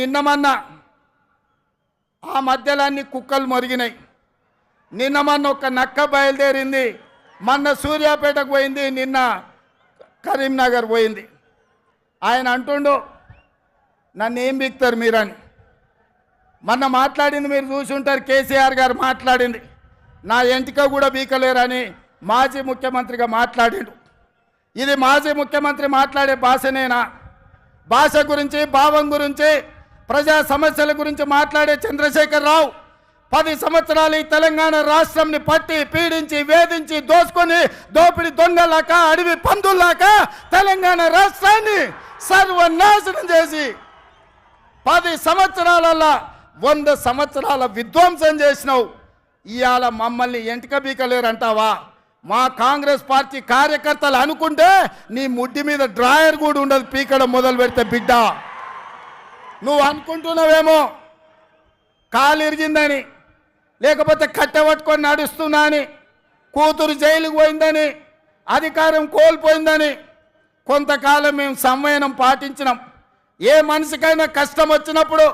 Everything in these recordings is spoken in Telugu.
నిన్న మొన్న ఆ మధ్యలన్నీ కుక్కలు మొరిగినాయి. నిన్న మొన్న ఒక నక్క బయలుదేరింది, మొన్న సూర్యాపేటకు పోయింది, నిన్న కరీంనగర్ పోయింది. ఆయన అంటుండు నన్ను ఏం బిక్తారు మీరని. మొన్న మాట్లాడింది మీరు చూసి ఉంటారు, కేసీఆర్ గారు మాట్లాడింది, నా ఎంటిక కూడా బీకలేరని మాజీ ముఖ్యమంత్రిగా మాట్లాడిండు. ఇది మాజీ ముఖ్యమంత్రి మాట్లాడే భాషనేనా? భాష గురించి, భావం గురించి, ప్రజా సమస్యల గురించి మాట్లాడే చంద్రశేఖర్ రావు 10 సంవత్సరాలు ఈ తెలంగాణ రాష్ట్రంని పట్టి పీడించి వేధించి దోసుకొని దోపిడి దొంగలాక అడవి పందుల్లాక తెలంగాణ రాష్ట్రాన్ని సర్వనాశనం చేసి 10 సంవత్సరాలలో 100 సంవత్సరాల విధ్వంసం చేసినావు. ఇవాళ మమ్మల్ని ఎంటిక బీకలేరంటావా? మా కాంగ్రెస్ పార్టీ కార్యకర్తలు అనుకుంటే నీ ముడ్డి మీద డ్రాయర్ కూడా ఉండదు పీకడం మొదలు పెడితే. బిడ్డ నువ్వు అనుకుంటున్నావేమో కాలు ఇరిగిందని, లేకపోతే కట్టెపట్టుకొని నడుస్తున్నా అని, కూతురు జైలుకు పోయిందని, అధికారం కోల్పోయిందని. కొంతకాలం మేము సంవయనం పాటించినాం. ఏ మనిషికైనా కష్టం వచ్చినప్పుడు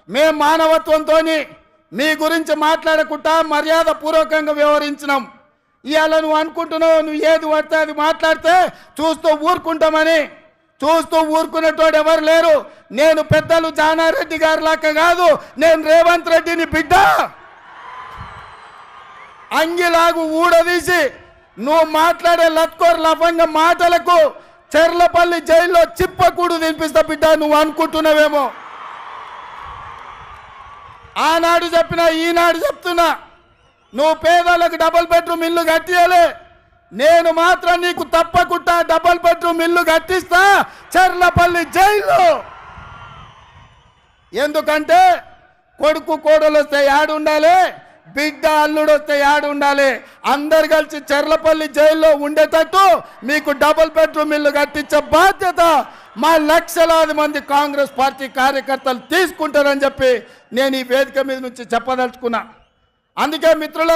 మేము మానవత్వంతో మీ గురించి మాట్లాడకుండా మర్యాద పూర్వకంగా వ్యవహరించినాం. ఇవాళ నువ్వు అనుకుంటున్నావు నువ్వు ఏది పడితే అది మాట్లాడితే చూస్తూ ఊరుకుంటామని. చూస్తూ ఊరుకునేటోడు ఎవరు లేరు. నేను పెద్దలు జానారెడ్డి గారి లాగా కాదు, నేను రేవంత్ రెడ్డిని బిడ్డ. అంగిలాగు ఊడదీసి నువ్వు మాట్లాడే లత్కోర్ లఫంగ మాటలకు చెర్లపల్లి జైల్లో చిప్పకూడు తినిపిస్తా బిడ్డ. నువ్వు అనుకుంటున్నావేమో. ఆనాడు చెప్పినా ఈనాడు చెప్తున్నా, నువ్వు పేదలకు డబుల్ బెడ్రూమ్ ఇల్లు కట్టియాలి. నేను మాత్రం నీకు తప్పకుండా డబుల్ బెడ్రూమ్ ఇల్లు కట్టిస్తా చెర్లపల్లి జైల్లో. ఎందుకంటే కొడుకు కోడలు వస్తే యాడు ఉండాలి, బిడ్డ అల్లుడు వస్తే యాడు ఉండాలి. అందరు కలిసి చెర్లపల్లి జైల్లో ఉండేటట్టు మీకు డబుల్ బెడ్రూమ్ ఇల్లు కట్టించే బాధ్యత మా లక్షలాది మంది కాంగ్రెస్ పార్టీ కార్యకర్తలు తీసుకుంటారని చెప్పి నేను ఈ వేదిక మీద నుంచి చెప్పదలుచుకున్నా. అందుకే మిత్రులారా,